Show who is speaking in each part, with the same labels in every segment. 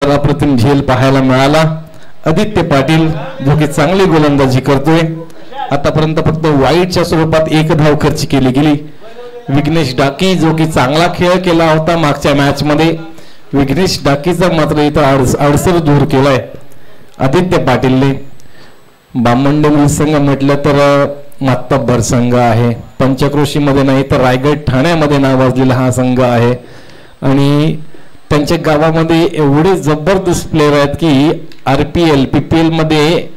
Speaker 1: मात्र अप्रतिम झेल पाहायला मिळाला. आदित्य पाटील जो की चांगली गोलंदाजी करतोय. आतापर्यंत फक्त वाईटच्या स्वरूपात एक धाव खर्च केली गेली. विघ्नेश डाकी जो की चांगला खेळ केला होता मागच्या मॅच मध्ये, विघ्नेश डाकीचा मात्र इथं अडसर दूर केलाय आदित्य पाटीलने. बामंडोली संघ म्हटलं तर मातब्बर संघ आहे. पंचक्रोशी मध्ये नाही तर रायगड ठाण्यामध्ये नावाजलेला हा संघ आहे आणि त्यांच्या गावामध्ये एवढे जबरदस्त प्लेयर आहेत की RPL PPL मध्ये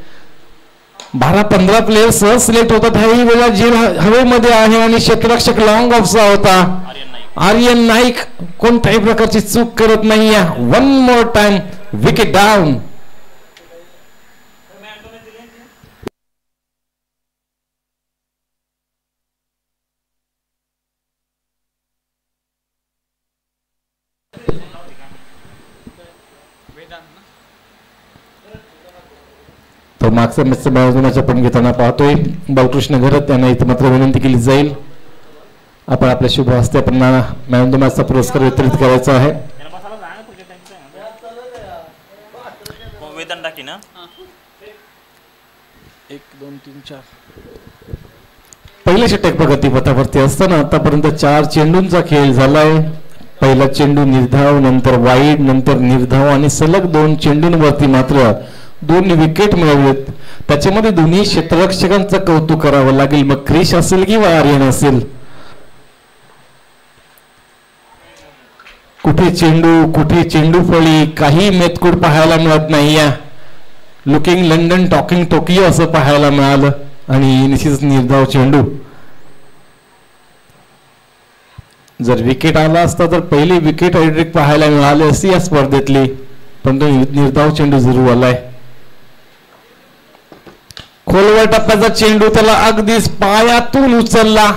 Speaker 1: 12-15 प्लेयर सहज सिलेक्ट होतात. ह्याही वेळेला झेल हवेमध्ये आहे आणि क्षेत्ररक्षक लॉंग ऑफचा होता आर्यन नाईक. कोणत्याही प्रकारची चूक करत नाहीये. One more time wicket down. तो मागचा मॅचचा मॅच आपण घेताना पाहतोय. बालकृष्ण घरत यांना इथं मात्र विनंती केली जाईल आपण आपल्या शुभ हस्ते आपण मॅन ऑफ द मॅचचा पुरस्कार वितरित करायचा आहे. पहिल्या षटक प्रगतीपथावरती असताना आतापर्यंत 4 चेंडूंचा खेळ झालाय. पहिला चेंडू निर्धाव, नंतर वाईड, नंतर निर्धाव आणि सलग 2 चेंडूंवरती मात्र 2 विकेट मिळवलेत. त्याच्यामध्ये दोन्ही क्षेत्ररक्षकांचं कौतुक करावं लागेल, मग क्रिश असेल किंवा आर्यन असेल. कुठे चेंडू फळी, काही मेतकूट पाहायला मिळत नाही. लुकिंग लंडन टॉकिंग टोकियो असं पाहायला मिळालं आणि निश्चितच निर्धाव चेंडू. जर विकेट आला असता तर पहिली विकेट हॅट्रिक पाहायला मिळाली असती या स्पर्धेतली, पण तो निर्धाव चेंडू जरूर आलाय. खोलवर टप्प्याचा चेंडू त्याला अगदीच पायातून उचलला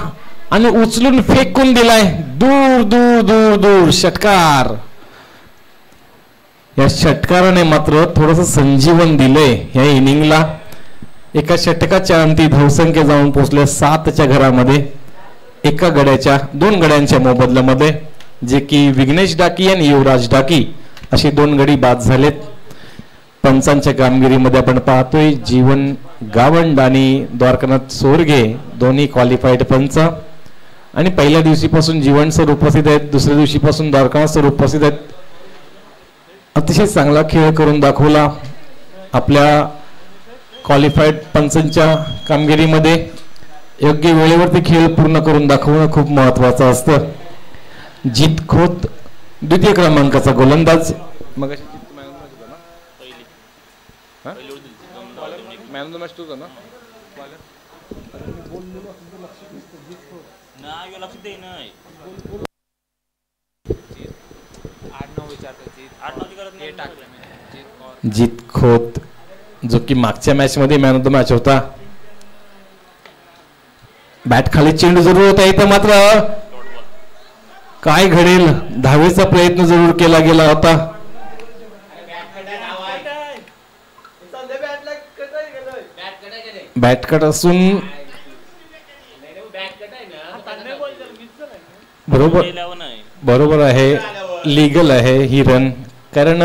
Speaker 1: आणि उचलून फेकून दिलाय दूर दूर दूर दूर. षटकार. या षटकाराने मात्र थोडस संजीवन दिलंय या इनिंगला. एका षटकाच्या अंती धावसंख्या जाऊन पोहोचल्या 7च्या घरामध्ये. 2 गड्यांच्या मोबदल्यामध्ये, जे की विघ्नेश डाकी आणि युवराज डाकी असे 2 गडी बाद झालेत. पंचांच्या कामगिरीमध्ये आपण पाहतोय जीवन गावंड आणि द्वारकानाथ सोरगे दोन्ही क्वालिफाईड पंच. आणि पहिल्या दिवशीपासून जीवन सर उपस्थित आहेत, दुसऱ्या दिवशीपासून द्वारकानाथ सर उपस्थित आहेत. अतिशय चांगला खेळ करून दाखवला. आपल्या क्वालिफाईड पंचांच्या कामगिरीमध्ये योग्य वेळेवरती खेळ पूर्ण करून दाखवणं खूप महत्वाचं असतं. जीत खोत द्वितीय क्रमांकाचा गोलंदाज. मग जीत खोत जो की मागच्या मॅच मध्ये मॅन ऑफ द मॅच होता. बॅट खाली चेंडू जरूर होता. इथं मात्र काय घडेल, धावेचा प्रयत्न जरूर केला गेला होता. बॅट कट असून बरोबर आहे, लीगल आहे ही रन. कारण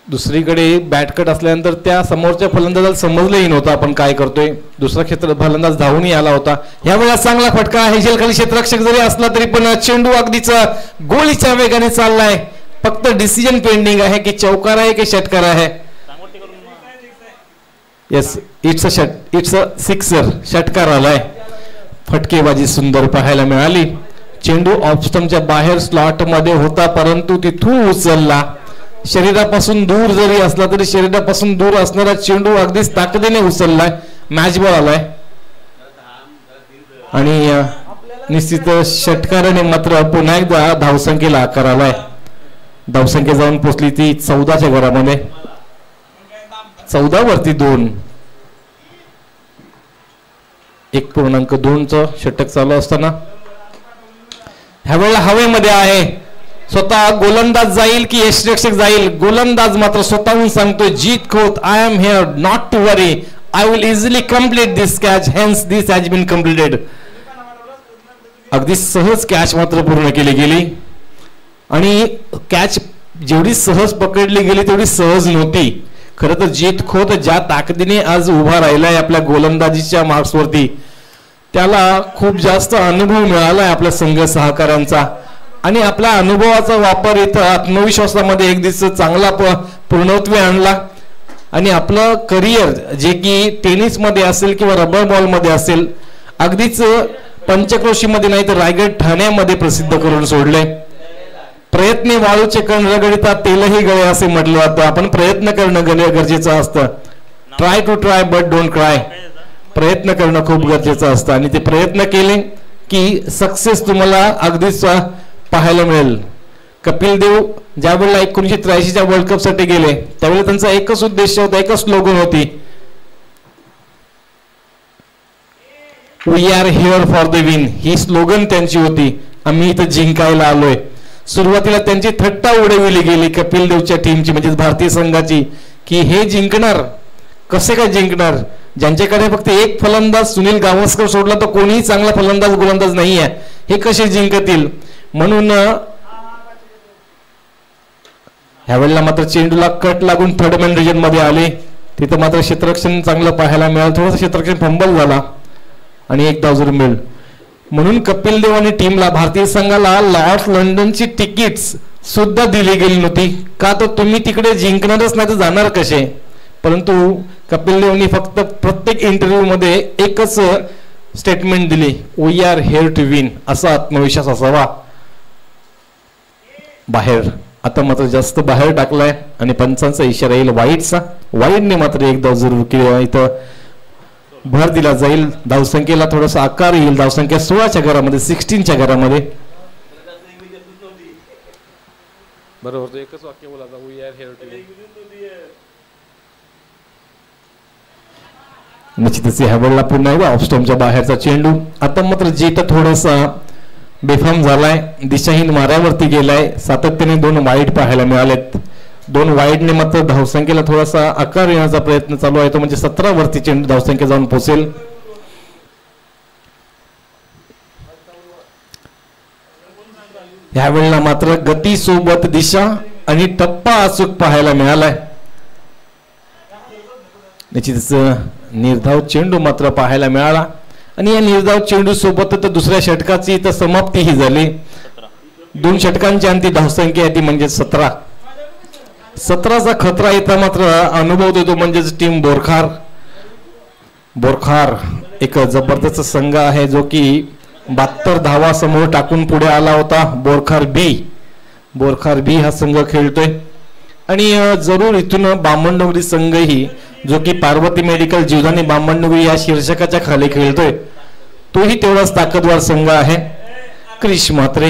Speaker 1: दुसरीकडे बॅट कट असल्यानंतर त्या समोरच्या फलंदाजाला समजलंही नव्हतं आपण काय करतोय. दुसरा क्षेत्र फलंदाज धावूनही आला होता. ह्या वेळेला चांगला फटका आहे. खाली क्षेत्ररक्षक जरी असला तरी पण चेंडू अगदीच गोळीच्या वेगाने चाललाय. फक्त डिसिजन पेंडिंग आहे की चौकार आहे की षटकार आहे. Yes, it's a sixer. षटकार आलाय. फटकेबाजी सुंदर पाहायला मिळाली. चेंडू ऑफ स्टंपच्या बाहेर स्लॉट मध्ये होता, परंतु तिथून उचलला. शरीरापासून दूर जरी असला तरी शरीरापासून दूर असणारा चेंडू अगदीच ताकदीने उचललाय. मॅच बॉल आलाय आणि निश्चित षटकाराने मात्र पुन्हा एकदा धावसंख्येला आकार आलाय. धावसंख्या जाऊन पोचली ती 14च्या घरामध्ये. 14 वरती 2. 1.2चं षटक चालू असताना ह्या वेळेला हवेमध्ये आहे. स्वतः गोलंदाज जाईल की यष्टिरक्षक जाईल. गोलंदाज मात्र स्वतःहून सांगतोय Jeet Khot, I am here, not to worry, I will easily complete this catch, hence this has been completed. अगदी सहज कॅच मात्र पूर्ण केली गेली आणि कॅच जेवढी सहज पकडली गेली तेवढी सहज नव्हती. खरं तर जीत खोत ज्या ताकदीने आज उभा राहिलाय आपल्या गोलंदाजीच्या मार्क्सवरती, त्याला खूप जास्त अनुभव मिळालाय आपल्या संघ सहकाऱ्यांचा. आणि आपल्या अनुभवाचा वापर इथं आत्मविश्वासामध्ये एक दिवस चांगला पूर्णत्व आणला. आणि आपलं करिअर जे की टेनिसमध्ये असेल किंवा रबर बॉलमध्ये असेल, अगदीच पंचक्रोशीमध्ये नाही तर रायगड ठाण्यामध्ये प्रसिद्ध करून सोडले. प्रयत्ने वाळूचे कण रगडिता तेलही गळे असे म्हटलं जातं. आपण प्रयत्न करणं गरजेचं असतं. Try to try but don't cry. प्रयत्न करणं खूप गरजेचं असतं आणि ते प्रयत्न केले की सक्सेस तुम्हाला अगदीच पाहायला मिळेल. कपिल देव ज्या वेळेला 1983च्या वर्ल्ड कप साठी गेले त्यावेळेला त्यांचा एकच उद्देश होता, एकच स्लोगन होती, we are here for the win. ही स्लोगन त्यांची होती. आम्ही इथं जिंकायला आलोय. सुरुवातीला त्यांची थट्टा उडविली गेली कपिल देवच्या टीमची, म्हणजे भारतीय संघाची, की हे जिंकणार कसे काय जिंकणार, ज्यांच्याकडे फक्त एक फलंदाज सुनील गावस्कर सोडला तर कोणीही चांगला फलंदाज गोलंदाज नाही आहे, हे कसे जिंकतील. म्हणून ह्यावेळेला मात्र चेंडूला कट लागून थर्ड मॅन रिजन मध्ये आले. तिथं मात्र क्षेत्ररक्षण चांगलं पाहायला मिळालं. थोडंसं क्षेत्ररक्षण फंबल झाला आणि एक धाव जरूर मिळेल. म्हणून कपिल देव आणि टीमला, भारतीय संघाला लॉर्ड्स लंडनची तिकीट्स सुद्धा दिली गेली नव्हती. का तर तुम्ही तिकडे जिंकणारच नाही तर जाणार कसे. परंतु कपिल देवनी फक्त प्रत्येक इंटरव्ह्यू मध्ये एकच स्टेटमेंट दिली, we are here to win. असा आत्मविश्वास असावा. बाहेर आता मात्र जास्त बाहेर टाकलाय आणि पंचांचा इशारा येईल वाईटचा. वाईटने मात्र एक धाव जरूर केली. इथं भर दिला जाईल. धावसंख्येला थोडासा आकार येईल. धावसंख्या 16च्या घरामध्ये, 16च्या घरामध्ये. बरोबर, एकच वाक्य बोला, we are here to win. निश्चितच ह्या वेळेला पुन्हा एकदा ऑफ स्टंपच्या बाहेरचा चेंडू. आता मात्र जीत थोडासा बेफाम झालाय, दिशाहीन माऱ्यावरती गेलाय. सातत्याने 2 वाईट पाहायला मिळालेत. 2 वाईडने मात्र धावसंख्येला थोडासा आकार येण्याचा प्रयत्न चालू आहे. तो म्हणजे 17 वरती चेंडू धावसंख्या जाऊन पोहोचेल. ह्यावेळेला मात्र गती सोबत दिशा आणि टप्पा अचूक पाहायला मिळालाय. निश्चितच निर्धाव चेंडू मात्र पाहायला मिळाला आणि या निर्धाव चेंडू सोबत तर दुसऱ्या षटकाची तर समाप्ती ही झाली. 2 षटकांची अंती धावसंख्या आहे ती म्हणजे 17. 17चा खतरा येता मात्र अनुभव देतो म्हणजेच टीम बोरखार. बोरखार एक जबरदस्त संघ आहे जो की 72 धावा समोर टाकून पुढे आला होता. बोरखार बी हा संघ खेळतोय आणि जरूर इथून बामणडोंगरी संघही जो की पार्वती मेडिकल जीवदानी बामणडोंगरी या शीर्षकाच्या खाली खेळतोय, तोही तेवढाच ताकदवार संघ आहे. क्रिश म्हात्रे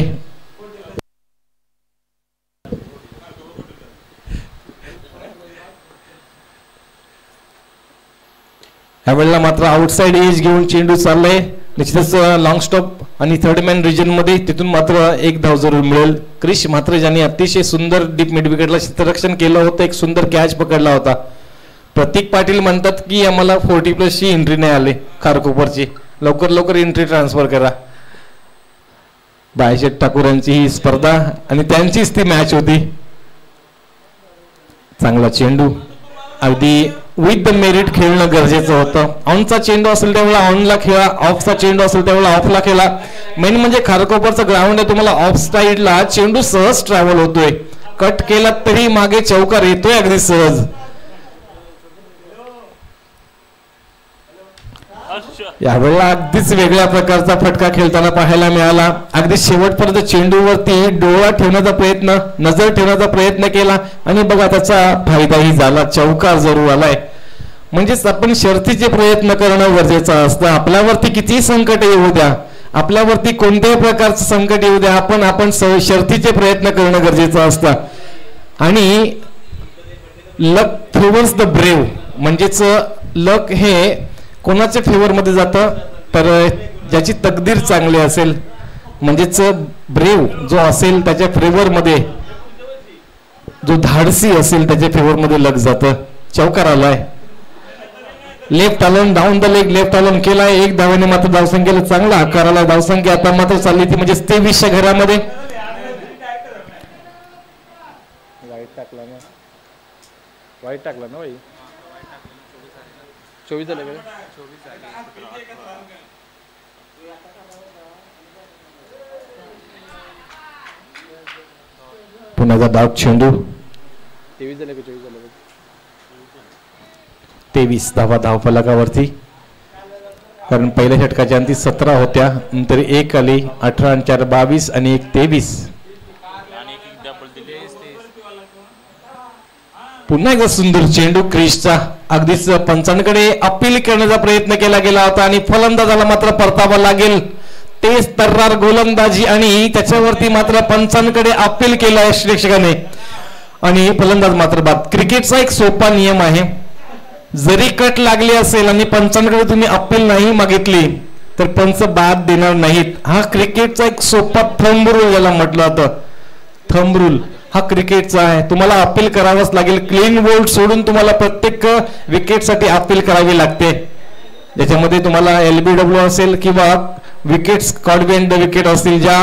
Speaker 1: ह्यावेळेला मात्र आउटसाइड एज घेऊन चेंडू चाललाय. निश्चितच लॉंग स्टॉप आणि थर्ड मॅन रिजन मध्ये, तिथून मात्र एक धाव जरूर मिळेल. क्रिश म्हात्रे ज्यांनी अतिशय सुंदर डीप मिड विकेटला क्षेत्ररक्षण केलं होतं, एक सुंदर कॅच पकडला होता. प्रतीक पाटील म्हणतात की आम्हाला 40+ ची एंट्री नाही आली खारकोपरची, लवकर एंट्री ट्रान्सफर करा. बायशेट ठाकूर यांची ही स्पर्धा आणि त्यांचीच ती मॅच होती. चांगला चेंडू, अगदी विथ द मेरिट खेळणं गरजेचं होतं. ऑनचा चेंडू असेल त्यावेळेला ऑनला खेळा, ऑफचा चेंडू असेल त्यावेळेला ऑफला खेळा. मेन म्हणजे खारकोपरचं ग्राउंड आहे, तुम्हाला ऑफ साईडला चेंडू सहज ट्रॅव्हल होतोय. कट केला तरी मागे चौकार येतोय अगदी सहज. यावेळेला अगदीच वेगळ्या प्रकारचा फटका खेळताना पाहायला मिळाला. अगदी शेवटपर्यंत चेंडूवरती डोळा ठेवण्याचा प्रयत्न, नजर ठेवण्याचा प्रयत्न केला आणि बघा त्याचा फायदाही झाला. चौकार जरूर आलाय. म्हणजेच आपण शर्थीचे प्रयत्न करणं गरजेचं असतं. आपल्यावरती कितीही संकट येऊ द्या, आपल्यावरती कोणत्याही प्रकारचं संकट येऊ द्या, आपण शर्थीचे प्रयत्न करणं गरजेचं असतं. आणि लक फेवर्स द ब्रेव, म्हणजेच लक हे कोणाच्या फेवर मध्ये जातं तर ज्याची तकदीर चांगली असेल, म्हणजेच ब्रेव जो असेल त्याच्या फेवर मध्ये, जो धाडसी असेल त्याच्या फेवर मध्ये लक जातं. चौकार आलाय. Left Alan down the leg, left Alan केलाय. 1 धावेने मात्र धावसंख्येला चांगला आकार आला. धावसंख्या आता मात्र चालली ती म्हणजे 23च्या घरामध्ये. मग वाईट टाकला ना भाई 24 झाले का पुन्हा डाव चेंडू 23 झाले का 24 झाले 23 धावा धावफलकावरती कारण पहिल्या षटकाच्या अंती 17 होत्या नंतर एक आली 18 आणि 4 22 आणि 1 23 पुन्हा एकदा सुंदर चेंडू क्रिसचा अगदीच पंचांकडे अपील करण्याचा प्रयत्न केला गेला होता आणि फलंदाजाला मात्र परतावा लागेल तेच तर्रार गोलंदाजी आणि त्याच्यावरती मात्र पंचांकडे अपील केलं आहे प्रेक्षकाने आणि फलंदाज मात्र बाद क्रिकेटचा एक सोपा नियम आहे जरी कट लागली असेल आणि पंचांकडे तुम्ही अपील नाही मागितली तर पंच बाद देणार नाहीत हा क्रिकेटचा एक सोपा थंब रूल याला म्हटलं होतं थंब रूल हा क्रिकेटचा आहे तुम्हाला अपील करावंच लागेल क्लीन बोल्ड सोडून तुम्हाला प्रत्येक विकेटसाठी अपील करावी लागते ज्याच्यामध्ये तुम्हाला LBW असेल किंवा wickets caught behind the wicket असतील ज्या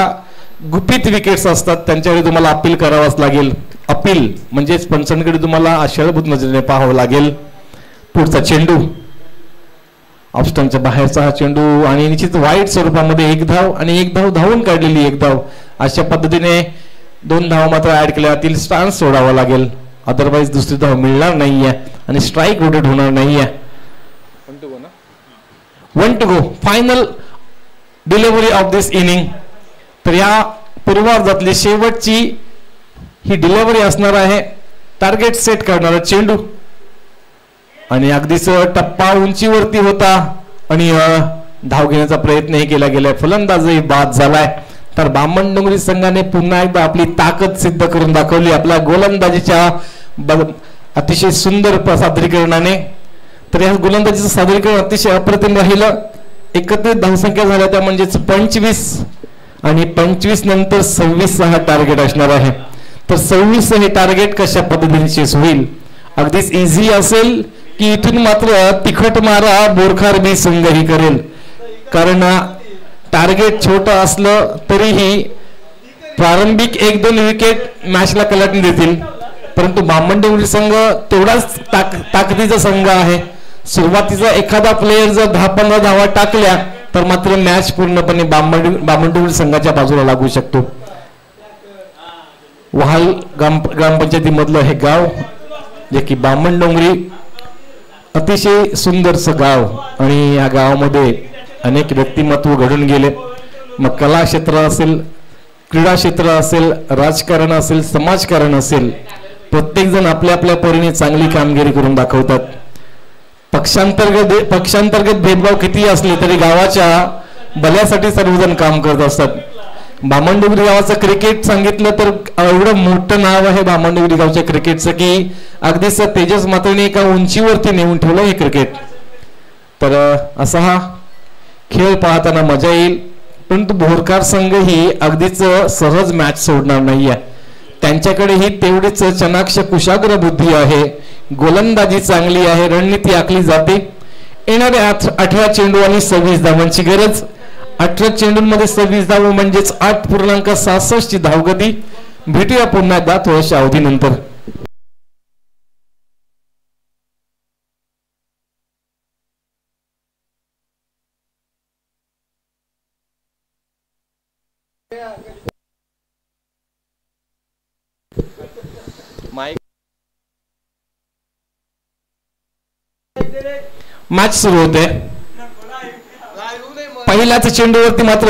Speaker 1: गुपित विकेट्स असतात त्यांच्याकडे तुम्हाला अपील करावंच लागेल अपील म्हणजेच पंचांकडे तुम्हाला आशाभूत नजरेने पाहावं लागेल पुढचा चेंडू ऑफस्टंपच्या बाहेरचा हा चेंडू आणि निश्चित वाईट स्वरूपामध्ये 1 धाव आणि 1 धाव धावून काढलेली 1 धाव अशा पद्धतीने 2 धाव मात्र ऍड केल्या जातील स्टान्स सोडावा लागेल अदरवाईज दुसरी धाव मिळणार नाहीये आणि स्ट्राईक रोटेट होणार नाहीये 1 to go final delivery of this inning तर या पूर्वार्धातली शेवटची ही डिलिव्हरी असणार आहे टार्गेट सेट करणारा चेंडू आणि अगदीच टप्पा उंचीवरती होता आणि धाव घेण्याचा प्रयत्नही केला गेलाय फलंदाजही बाद झालाय तर बामणडोंगरी संघाने पुन्हा एकदा आपली ताकद सिद्ध करून दाखवली आपल्या गोलंदाजीच्या अतिशय सुंदर सादरीकरणाने तर या गोलंदाजीचं सादरीकरण अतिशय अप्रतिम राहिलं एकत्रित धावसंख्या झाल्या त्या म्हणजेच 25 आणि 25 नंतर 26 हा टार्गेट असणार आहे तर 26 हे टार्गेट कशा पद्धतीने चेस होईल अगदीच इझी असेल की इथून मात्र तिखट मारा बोरखार बी संघही करेल कारण टार्गेट छोटं असलं तरीही प्रारंभिक 1-2 विकेट मॅचला कलाटून देतील परंतु बामणडोंगरी संघ तेवढाच ताकदीचा संघ आहे सुरुवातीचा एखादा प्लेयर जर 10-15 धावा टाकल्या तर मात्र मॅच पूर्णपणे बामणडोंगरी संघाच्या बाजूला लागू शकतो वहाल ग्रामपंचायतीमधलं हे गाव जे की बामणडोंगरी अतिशय सुंदरसं गाव आणि या गावामध्ये अनेक व्यक्तिमत्व घडून गेले मग कला क्षेत्र असेल क्रीडा क्षेत्र असेल राजकारण असेल समाजकारण असेल प्रत्येक जण आपल्या आपल्या परीने चांगली कामगिरी करून दाखवतात पक्षांतर्गत भेदभाव किती असले तरी गावाच्या भल्यासाठी सर्वजण काम करत असतात बामणडोंगरी गावाचं क्रिकेट सांगितलं तर एवढं मोठं नाव आहे बामणडोंगरी गावच्या क्रिकेटचं की अगदीच तेजस मात्रेने एका उंचीवरती नेऊन ठेवलं हे क्रिकेट तर असा हा खेळ पाहताना मजा येईल परंतु बोरकार संघ ही अगदीच सहज मॅच सोडणार नाहीये त्यांच्याकडेही तेवढीच चनाक्ष कुशाग्र बुद्धी आहे गोलंदाजी चांगली आहे रणनीती आखली जाते येणाऱ्या 18 चेंडू आणि 26 धावांची गरज 18 चेंडूंमध्ये 26 धाव म्हणजेच 8.66 ची धावगती भेटूया पुन्हा एकदा थोड्याशा अवधीनंतर मॅच सुरू होते पहिल्याच चेंडूवरती मात्र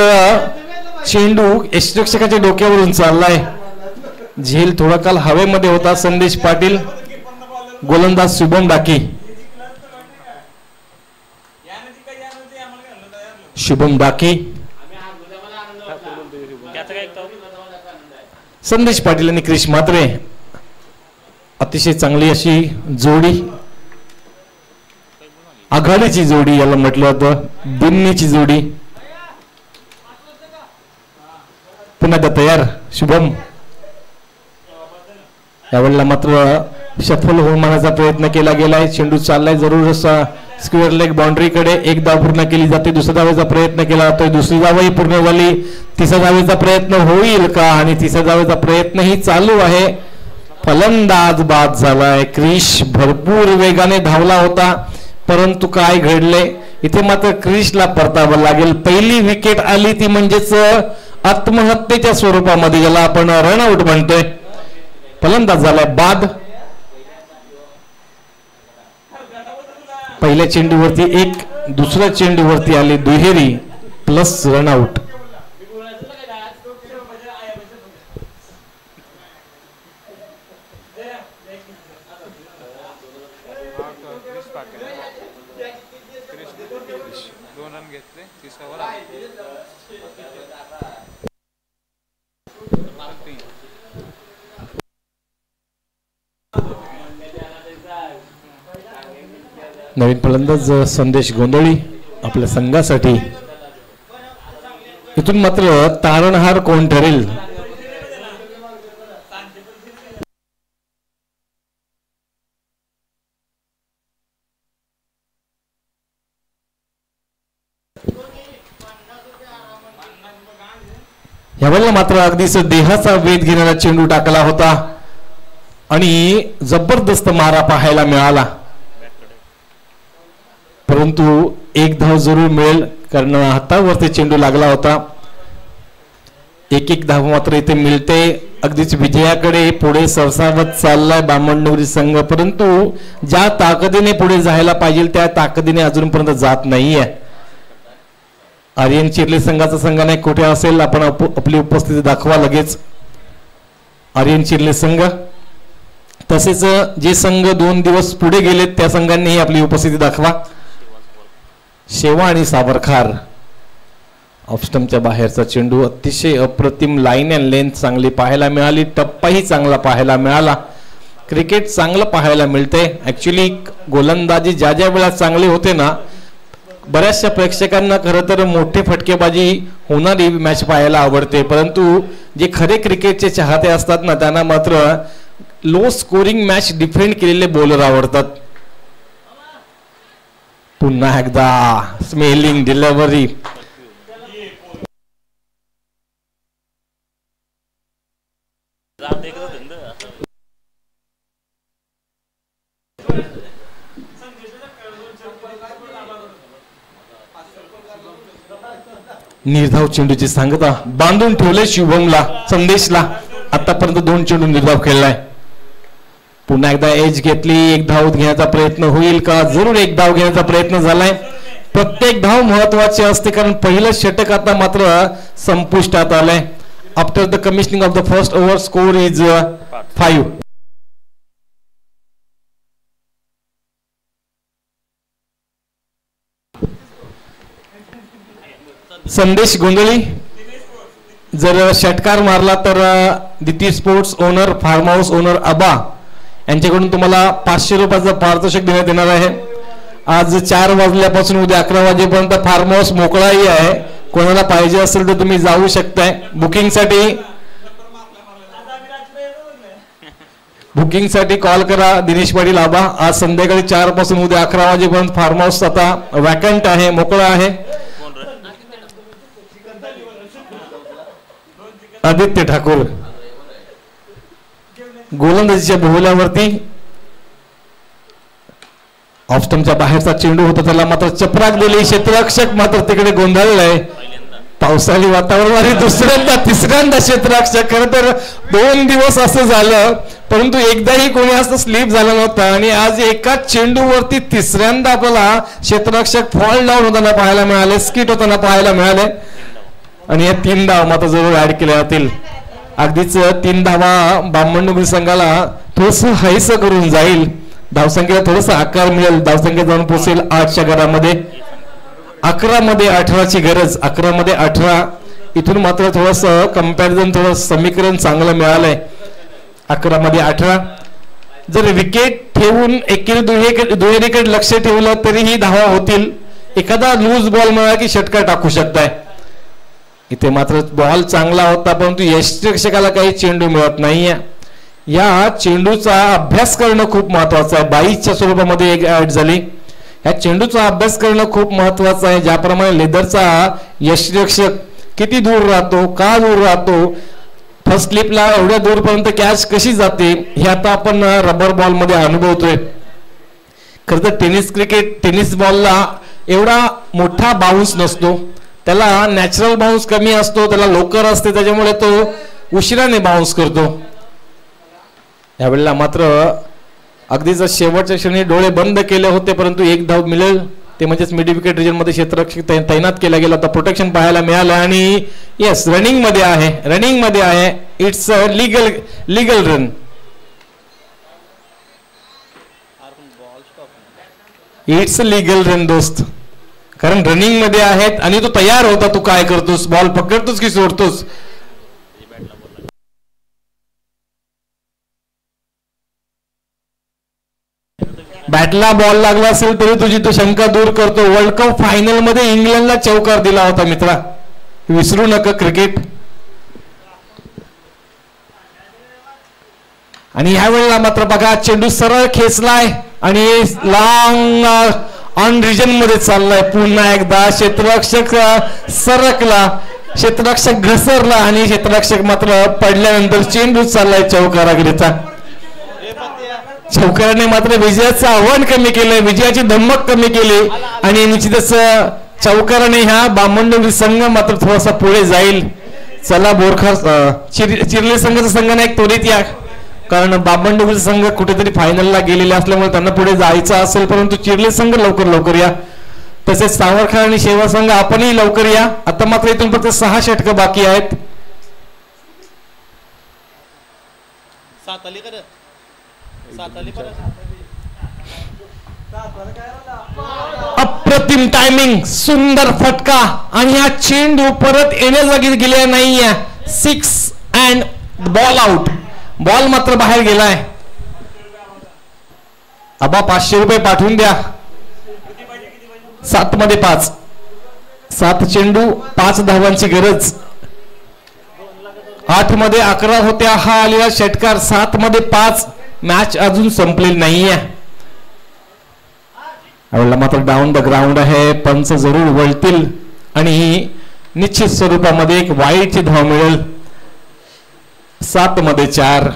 Speaker 1: चेंडू यष्टीरक्षकाच्या डोक्यावरून चाललाय झेल थोडा काल हवेमध्ये होता संदेश पाटील गोलंदाज शुभम डाकी संदेश पाटील आणि क्रिश म्हात्रे अतिशय चांगली अशी जोडी आघाडीची जोडी याला म्हटलं होतं बिन्नीची जोडी पुन्हा तयार शुभम यावेळेला मात्र शफल होऊन मारण्याचा प्रयत्न केला गेलाय चेंडू चाललाय जरूर स्क्वेअर लेग बाउंड्री कडे एक धाव पूर्ण केली जाते दुसऱ्या धावेचा प्रयत्न केला जातोय दुसरी धावही पूर्ण झाली तिसऱ्या धावेचा प्रयत्न होईल का आणि तिसऱ्या धावेचा प्रयत्नही चालू आहे फलंदाज बाद झालाय. क्रिश भरपूर वेगाने धावला होता, परंतु काय घडले इथे मात्र क्रिशला परतावं लागेल. पहिली विकेट आली ती म्हणजेच आत्महत्येच्या स्वरूपामध्ये, ज्याला आपण रनआउट म्हणतोय. फलंदाज झालाय बाद. पहिल्या चेंडूवरती एक, दुसऱ्या चेंडूवरती आली दुहेरी प्लस रनआउट. नवीन फलंदाज संदेश गोंधळी आपल्या संघासाठी. इथून मात्र तारणहार कोण ठरेल? यावेळेला मात्र अगदीच देहाचा वेध घेणारा चेंडू टाकला होता आणि जबरदस्त मारा पाहायला मिळाला, परंतु एक धाव जरूर मिळेल कारण हातावरती चेंडू लागला होता. एक धाव मात्र इथे मिळते. अगदीच विजयाकडे पुढे सरसावत चाललाय बामणनगरी संघ, परंतु ज्या ताकदीने पुढे जायला पाहिजे त्या ताकदीने अजूनपर्यंत जात नाहीये. आर्यन चिर्ले संघाचा संघाने कुठे असेल आपण आपली उपस्थिती दाखवा लगेच. आर्यन चिर्ले संघ, तसेच जे संघ 2 दिवस पुढे गेलेत त्या संघांनीही आपली उपस्थिती दाखवा. शेवा आणि सावरखार. ऑफस्टमच्या बाहेरचा चेंडू, अतिशय अप्रतिम लाईन अँड लेंथ चांगली पाहायला मिळाली, टप्पाही चांगला पाहायला मिळाला. क्रिकेट चांगलं पाहायला मिळते. ऍक्च्युली गोलंदाजी ज्या ज्या वेळा चांगली होते ना, बऱ्याचशा प्रेक्षकांना खरं तर मोठे फटकेबाजी होणारी मॅच पाहायला आवडते, परंतु जे खरे क्रिकेटचे चाहते असतात ना त्यांना मात्र लो स्कोरिंग मॅच डिफेंड केलेले बॉलर आवडतात. पुन्हा एकदा स्मेलिंग डिलिव्हरी. निर्धाव चेंडूची सांगता बांधून ठेवले शुभमला, संदेशला. आतापर्यंत 2 चेंडू निर्धाव खेळलाय. पुन्हा एकदा एज घेतली. एक धाव घेण्याचा प्रयत्न होईल का? जरूर एक धाव घेण्याचा प्रयत्न झालाय. प्रत्येक धाव महत्वाची असते कारण पहिलं षटक आता मात्र संपुष्टात आलंय. After the commissioning of the first over score is 5. Sandesh Gondhali जर षटकार मारला तर दिती sports owner, farm house owner Aba यांच्याकडून तुम्हाला 500 रुपयाचं पारितोषिक देण्यात येणार आहे. आज 4 वाजल्यापासून उद्या 11 वाजेपर्यंत फार्म हाऊस मोकळाही आहे. कोणाला पाहिजे असेल तर तुम्ही जाऊ शकताय. बुकिंगसाठी कॉल करा दिनेश पाटील आबा. आज संध्याकाळी 4 पासून उद्या 11 वाजेपर्यंत फार्म हाऊस आता वॅकंट आहे, मोकळा आहे. आदित्य ठाकूर गोलंदाजीच्या बहुल्यावरती. ऑफस्टमच्या बाहेरचा चेंडू होता, त्याला मात्र चपराक दिली. क्षेत्ररक्षक मात्र तिकडे गोंधळलाय. पावसाळी वातावरण आणि दुसऱ्यांदा तिसऱ्यांदा क्षेत्ररक्षक. खरं तर 2 दिवस असं झालं, परंतु एकदाही कोणी असं स्लिप झालं नव्हतं आणि आज एकाच चेंडूवरती तिसऱ्यांदा आपल्याला क्षेत्ररक्षक फॉल डाऊन होताना पाहायला मिळाले, स्किट होताना पाहायला मिळाले. आणि या 3 धावा मात्र जरूर ऍड केल्या जातील. अगदीच 3 धावा बामणनगरी संघाला थोडस हैस करून जाईल. धावसंख्येला थोडस आकार मिळेल. धावसंख्या जाऊन पोहोचेल 8च्या घरामध्ये. 11 मध्ये 18ची गरज. 11 मध्ये 18. इथून मात्र थोडस कंपॅरिझन, थोडं समीकरण चांगलं मिळालंय. 11 मध्ये 18. जर विकेट ठेवून दुहेरीकडे लक्ष ठेवलं तरीही धावा होतील. एखादा लूज बॉल मिळाला की षटकार टाकू शकताय. इथे मात्र बॉल चांगला होता, परंतु यष्टिरक्षकाला काही चेंडू मिळत नाहीये. या चेंडूचा अभ्यास करणं खूप महत्वाचं आहे. 22च्या स्वरूपामध्ये एक ऍड झाली. या चेंडूचा अभ्यास करणं खूप महत्वाचं आहे. ज्याप्रमाणे लेदरचा यष्टिरक्षक किती दूर राहतो, का दूर राहतो, फर्स्ट स्लिपला एवढ्या दूरपर्यंत कॅच कशी जाते हे आता आपण रबर बॉल मध्ये अनुभवतोय. खरं तर टेनिस बॉलला एवढा मोठा बाउन्स नसतो, त्याला नॅचरल बाउन्स कमी असतो, त्याला लोकर असते, त्याच्यामुळे तो उशिराने बाउन्स करतो. यावेळेला मात्र अगदीच शेवटच्या क्षणी डोळे बंद केले होते, परंतु एक धाव मिळेल ते म्हणजेच मिड विकेट रिजन मध्ये क्षेत्ररक्षक तैनात केला गेला होता. प्रोटेक्शन पाहायला मिळालं आणि येस रनिंग मध्ये आहे. It's a legal run. It's legal run दोस्त, कारण रनिंग मध्ये आहेत आणि तो तयार होता. तू काय करतोस, बॉल पकडतोस की सोडतोस. बॅटला बॉल लागला असेल तरी तुझी तो शंका दूर करतो. वर्ल्ड कप फायनल मध्ये इंग्लंडला चौकार दिला होता मित्रा, विसरू नका क्रिकेट. आणि ह्या वेळेला मात्र बघा चेंडू सरळ खेचलाय आणि लॉंग ऑन रिजन मध्ये चाललाय. पुन्हा एकदा क्षेत्ररक्षक सरकला, क्षेत्ररक्षक घसरला आणि क्षेत्ररक्षक मात्र पडल्यानंतर चेंडू चाललाय चौकाराकरिता. चौकाराने मात्र विजयाचं आव्हान कमी केलंय, विजयाची धमक कमी केली आणि निश्चितच चौकाराने ह्या बामणडोंगरी संघ मात्र थोडासा पुढे जाईल. चला बोरखा चिरले संघाचा संघनायक त्वरित या, कारण बामणडोंगरी संघ कुठेतरी फायनलला गेलेले असल्यामुळे त्यांना पुढे जायचं असेल, परंतु चिरले संघ लवकर या. तसेच सावरखा आणि शेवा संघ आपणही लवकर या. आता मात्र इथून फक्त 6 षटकं बाकी आहेत. अप्रतिम टायमिंग, सुंदर फटका आणि हा चेंडू परत येण्याजागी गेला नाहीये. 6 अँड बॉल आउट. बॉल मात्र बाहेर गेलाय. आबा 500 रुपये पाठवून द्या. 7 मध्ये 5, 7 चेंडू 5 धावांची गरज. 8 मध्ये 11 होत्या हा आलेला षटकार, 7 मध्ये 5. मॅच अजून संपलेली नाहीये. यावेळेला मात्र डाऊन द ग्राउंड आहे. पंच जरूर वळतील आणि निश्चित स्वरूपामध्ये एक वाईटची धाव मिळेल. 7 मध्ये 4.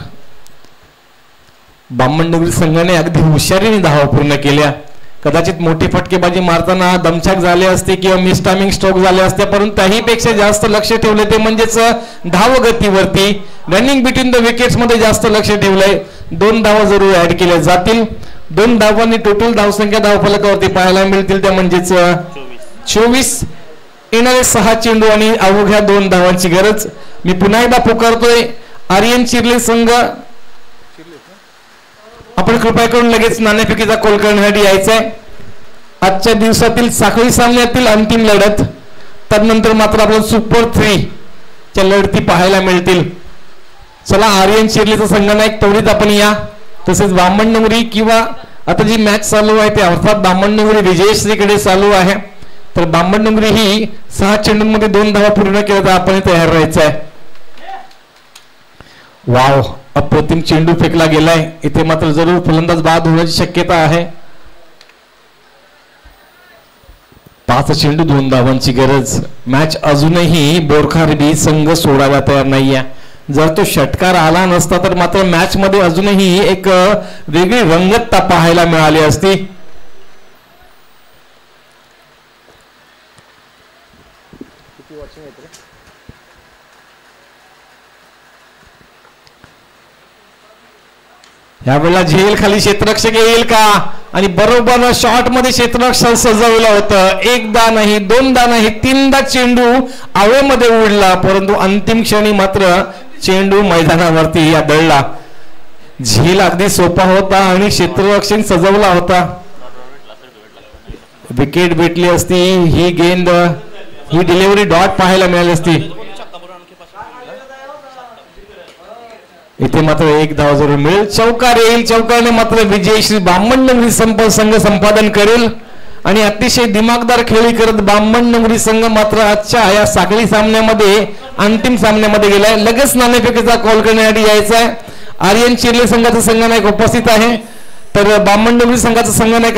Speaker 1: बामणडोंगरी संघाने अगदी हुशारीने धावा पूर्ण केल्या. कदाचित मोठी फटकेबाजी मारताना दमछाक झाले असते किंवा मिसटायमिंग स्ट्रोक झाले असते, परंतु त्याहीपेक्षा जास्त लक्ष ठेवले ते म्हणजेच धावगतीवरती, रनिंग बिटवीन द विकेट्स मध्ये जास्त लक्ष ठेवलंय. 2 धावा जरूर ऍड केल्या जातील. 2 धावांनी टोटल धावसंख्या धावफलकावरती पाहायला मिळतील त्या म्हणजेच 24. येणारे 6 चेंडू आणि अवघ्या 2 धावांची गरज. मी पुन्हा एकदा पुकारतोय आर्यन चिरले संघ, आपण कृपया करून लगेच नाणेफेकीचा कॉल करण्यासाठी यायचंय. आजच्या दिवसातील साखळी सामन्यातील अंतिम लढत, त्यानंतर मात्र आपण सुपर 3 च्या लढती पाहायला मिळतील. चला आर्यन चिरलेचा संघनायक त्वरित आपण या. तसेच बामणडोंगरी किंवा आता जी मॅच चालू आहे ते अर्थात बामणडोंगरी विजयश्रीकडे चालू आहे, तर बामणडोंगरी ही 6 चेंडूंमध्ये 2 धावा पूर्ण केल्या तर आपण तयार राहायचं आहे. वाव, अप्रतिम चेंडू फेकला गेलाय. इथे मात्र जरूर फलंदाज बाद होण्याची शक्यता आहे. 5 चेंडू 2 धावांची गरज. मॅच अजूनही बोरखा संघ सोडायला तयार नाहीये. जर तो षटकार आला नसता तर मात्र मॅच मध्ये अजूनही एक वेगळी रंगतता पाहायला मिळाली असती. यावेळेला झेल खाली क्षेत्ररक्षक येईल का, आणि बरोबर शॉट मध्ये क्षेत्ररक्षक सजवलं होतं. एकदा नाही, 2दा नाही, 3दा चेंडू हवेमध्ये उडला, परंतु अंतिम क्षणी मात्र चेंडू मैदानावरती आदळला. झेल अगदी सोपा होता आणि क्षेत्ररक्षक सजवला होता. विकेट भेटली असती, ही गेंद, ही डिलिव्हरी डॉट पाहायला मिळाली असती. इथे मात्र 1 धाव जरूर मिळेल. चौकार येईल. चौकारने मात्र विजयश्री बामणडोंगरी संघ संपादन करेल आणि अतिशय दिमागदार खेळी करत बामणडोंगरी संघ मात्र आजच्या या साखळी सामन्यामध्ये अंतिम सामन्यामध्ये गेलाय. लगेच नाणेफेकीचा कॉल करण्यासाठी यायचा आहे. आर्यन चिरले संघाचा संघनायक उपस्थित आहे, तर बामणडोंगरी संघाचा संघनायक